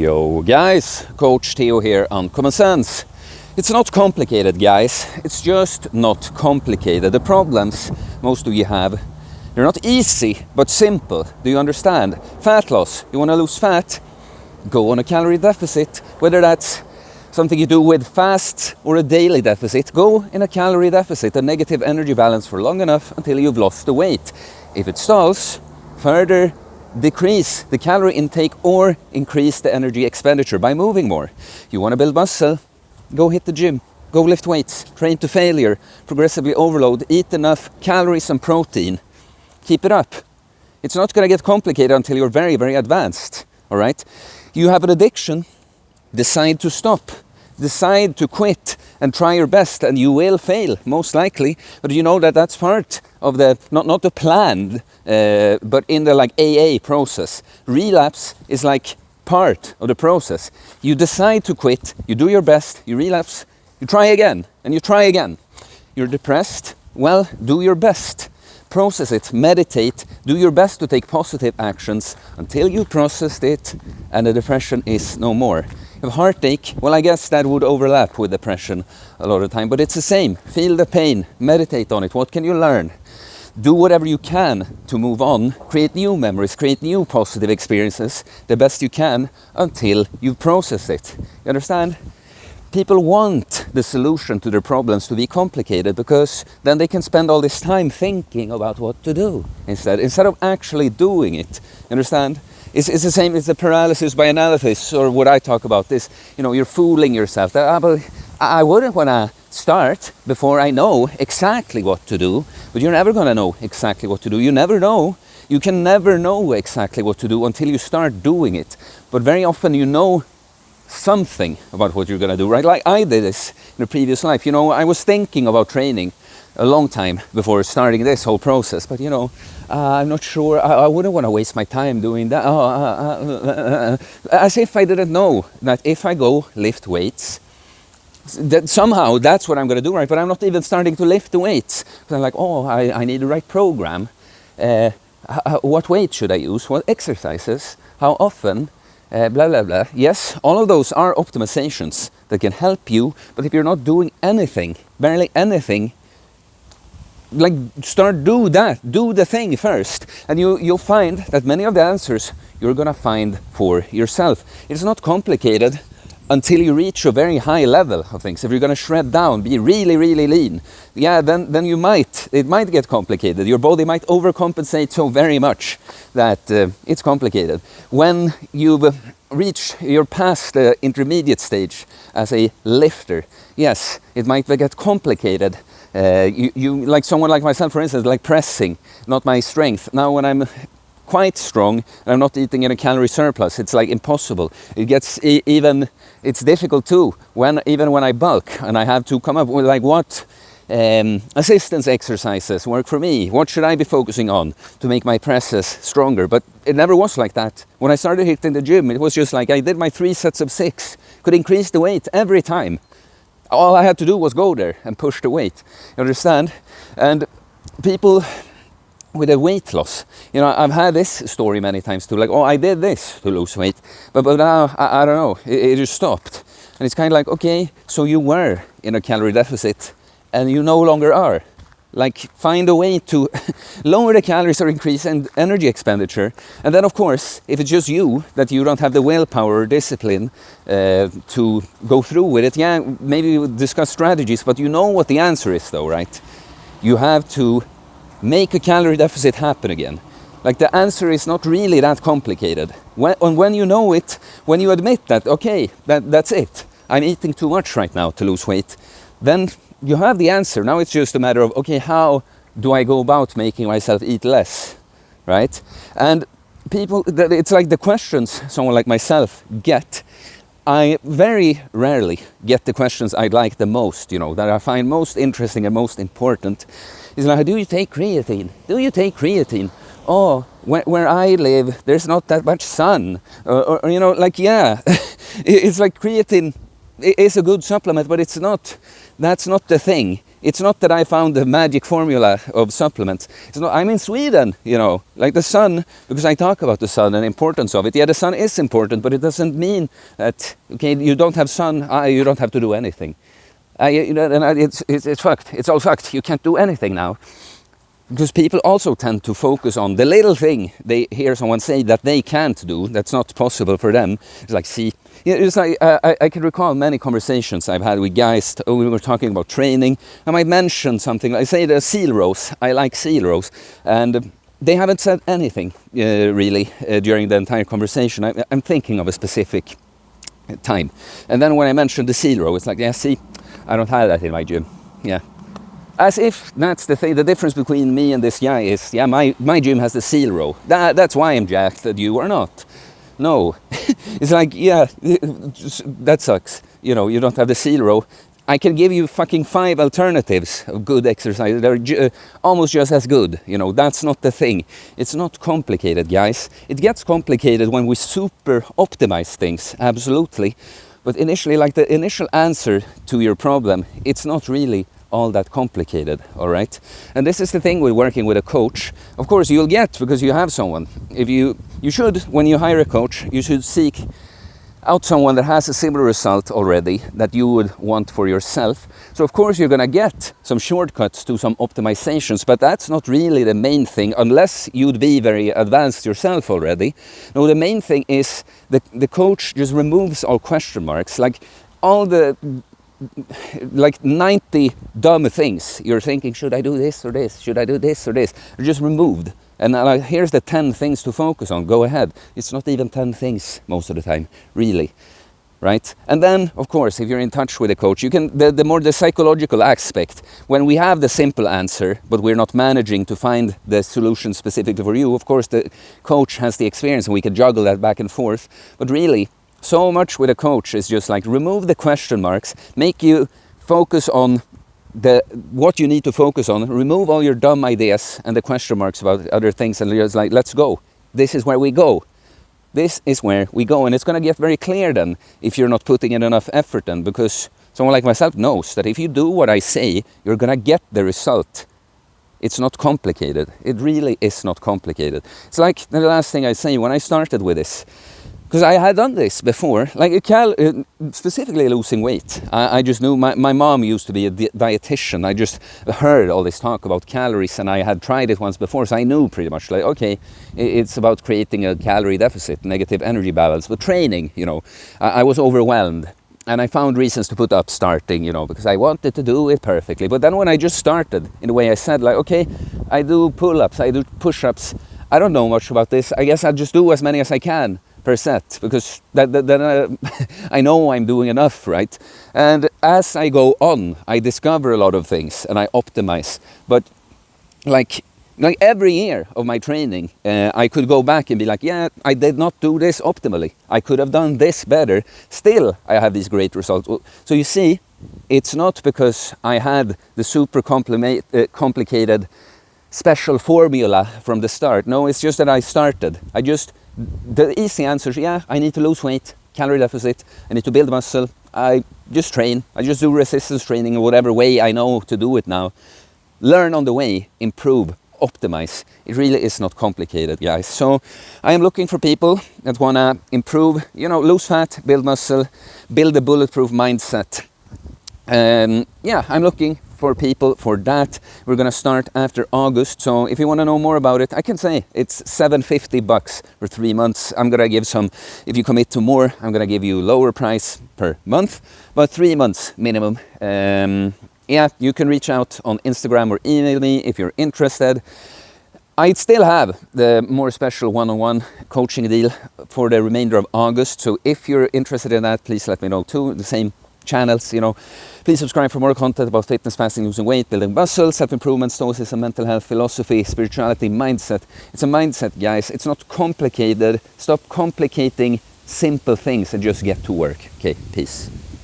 Yo guys, Coach Theo here on Common Sense. It's not complicated, guys. It's just not complicated. The problems most of you have, they're not easy, but simple. Do you understand? Fat loss. You want to lose fat? Go on a calorie deficit. Whether that's something you do with fast or a daily deficit, go in a calorie deficit, a negative energy balance for long enough until you've lost the weight. If it stalls, further decrease the calorie intake or increase the energy expenditure by moving more. You want to build muscle? Go hit the gym. Go lift weights. Train to failure. Progressively overload. Eat enough calories and protein. Keep it up. It's not going to get complicated until you're very, very advanced. All right? You have an addiction. Decide to stop. Decide to quit and try your best, and you will fail, most likely. But you know that that's part of the, not the planned, but in the like AA process. Relapse is like part of the process. You decide to quit, you do your best, you relapse, you try again, and you try again. You're depressed? Well, do your best. Process it, meditate, do your best to take positive actions until you processed it and the depression is no more. You have heartache, well I guess that would overlap with depression a lot of the time, but it's the same. Feel the pain, meditate on it, what can you learn? Do whatever you can to move on, create new memories, create new positive experiences, the best you can until you process it. You understand? People want the solution to their problems to be complicated because then they can spend all this time thinking about what to do instead of actually doing it. You understand? It's the same as the paralysis by analysis, or what I talk about this, you're fooling yourself. I wouldn't want to start before I know exactly what to do, but you're never going to know exactly what to do. You never know. You can never know exactly what to do until you start doing it. But very often you know something about what you're going to do, right? Like I did this in a previous life. I was thinking about training a long time before starting this whole process, but I'm not sure. I wouldn't want to waste my time doing that. As if I didn't know that if I go lift weights, that somehow that's what I'm going to do, right? But I'm not even starting to lift the weights. I'm like, I need the right program. What weight should I use? What exercises? How often? Blah, blah, blah. Yes, all of those are optimizations that can help you, but if you're not doing anything, barely anything, like do the thing first, and you'll find that many of the answers you're gonna find for yourself. It's not complicated until you reach a very high level of things. If you're gonna shred down, be really, really lean, then it might get complicated. Your body might overcompensate so very much that it's complicated. When you've reached your past the intermediate stage as a lifter, yes, it might get complicated. You like someone like myself, for instance, like pressing, not my strength. Now when I'm quite strong and I'm not eating in a calorie surplus, it's like impossible. It gets it's difficult too even when I bulk and I have to come up with like what assistance exercises work for me. What should I be focusing on to make my presses stronger? But it never was like that. When I started hitting the gym, it was just like I did my 3 sets of 6, could increase the weight every time. All I had to do was go there and push the weight. You understand? And people with a weight loss, I've had this story many times too, like, I did this to lose weight, but now, I don't know, it just stopped. And it's kind of like, okay, so you were in a calorie deficit and you no longer are. Like, find a way to lower the calories or increase energy expenditure. And then, of course, if it's just you, that you don't have the willpower or discipline to go through with it, maybe we'll discuss strategies, but you know what the answer is though, right? You have to make a calorie deficit happen again. Like, the answer is not really that complicated. When you know it, when you admit that, okay, that's it, I'm eating too much right now to lose weight, then you have the answer. Now it's just a matter of, okay, how do I go about making myself eat less, right? And people, it's like the questions someone like myself get, I very rarely get the questions I like the most, that I find most interesting and most important. Is like, do you take creatine? Do you take creatine? Where I live, there's not that much sun. It's like creatine is a good supplement, but that's not the thing. It's not that I found the magic formula of supplements. It's not, I'm in Sweden, you know, like the sun, because I talk about the sun and the importance of it. Yeah, the sun is important, but it doesn't mean that, okay, you don't have sun, you don't have to do anything. It's fucked. It's all fucked. You can't do anything now. Because people also tend to focus on the little thing they hear someone say that they can't do, that's not possible for them. It's like, see, it's like, I can recall many conversations I've had with guys. We were talking about training. I might mention something, I say the seal rows. I like seal rows. And they haven't said anything really during the entire conversation. I'm thinking of a specific time. And then when I mentioned the seal row, it's like, yeah, see, I don't have that in my gym. Yeah. As if that's the thing, the difference between me and this guy is, yeah, my gym has the seal row. That's why I'm jacked, that you are not. No. It's like, yeah, that sucks. You know, you don't have the seal row. I can give you fucking 5 alternatives of good exercise. They're almost just as good. You know, that's not the thing. It's not complicated, guys. It gets complicated when we super optimize things, absolutely. But initially, like the initial answer to your problem, it's not really all that complicated, all right? And this is the thing with working with a coach. Of course, you'll get, because you have someone. If you should, when you hire a coach, you should seek out someone that has a similar result already that you would want for yourself. So of course you're gonna get some shortcuts to some optimizations, but that's not really the main thing, unless you'd be very advanced yourself already. No, the main thing is the coach just removes all question marks, like all the like 90 dumb things you're thinking, should I do this or this, should I do this or this, are just removed. And here's the 10 things to focus on, go ahead. It's not even 10 things most of the time, really, right? And then, of course, if you're in touch with a coach, you can, the more the psychological aspect, when we have the simple answer, but we're not managing to find the solution specifically for you, of course, the coach has the experience and we can juggle that back and forth. But really, so much with a coach is just like remove the question marks, make you focus on what you need to focus on, remove all your dumb ideas and the question marks about other things, and just like, let's go. This is where we go. This is where we go. And it's going to get very clear then if you're not putting in enough effort then, because someone like myself knows that if you do what I say, you're going to get the result. It's not complicated. It really is not complicated. It's like the last thing I say when I started with this. Because I had done this before, like specifically losing weight. I just knew, my mom used to be a dietitian. I just heard all this talk about calories and I had tried it once before. So I knew pretty much like, okay, it's about creating a calorie deficit, negative energy balance. But training, you know, I was overwhelmed. And I found reasons to put up starting, you know, because I wanted to do it perfectly. But then when I just started, in the way I said, like, okay, I do pull-ups, I do push-ups. I don't know much about this. I guess I'll just do as many as I can per set, because then I know I'm doing enough, right? And as I go on, I discover a lot of things and I optimize. But like every year of my training, I could go back and be like, yeah, I did not do this optimally. I could have done this better. Still, I have these great results. So you see, it's not because I had the super complicated special formula from the start. No, it's just that I started. The easy answer is, yeah, I need to lose weight, calorie deficit, I need to build muscle, I just train, I just do resistance training in whatever way I know to do it now. Learn on the way, improve, optimize. It really is not complicated, guys. So I am looking for people that want to improve, you know, lose fat, build muscle, build a bulletproof mindset. Yeah, I'm looking for people for that. We're gonna start after August, so if you want to know more about it, I can say it's $750 for 3 months. I'm gonna give some, if you commit to more, I'm gonna give you lower price per month, but 3 months minimum. Yeah, you can reach out on Instagram or email me if you're interested. I still have the more special one-on-one coaching deal for the remainder of August, so if you're interested in that, please let me know too. The same channels, you know. Please subscribe for more content about fitness, fasting, losing weight, building muscle, self-improvement, stoicism, mental health, philosophy, spirituality, mindset. It's a mindset, guys. It's not complicated. Stop complicating simple things and just get to work. Okay, peace.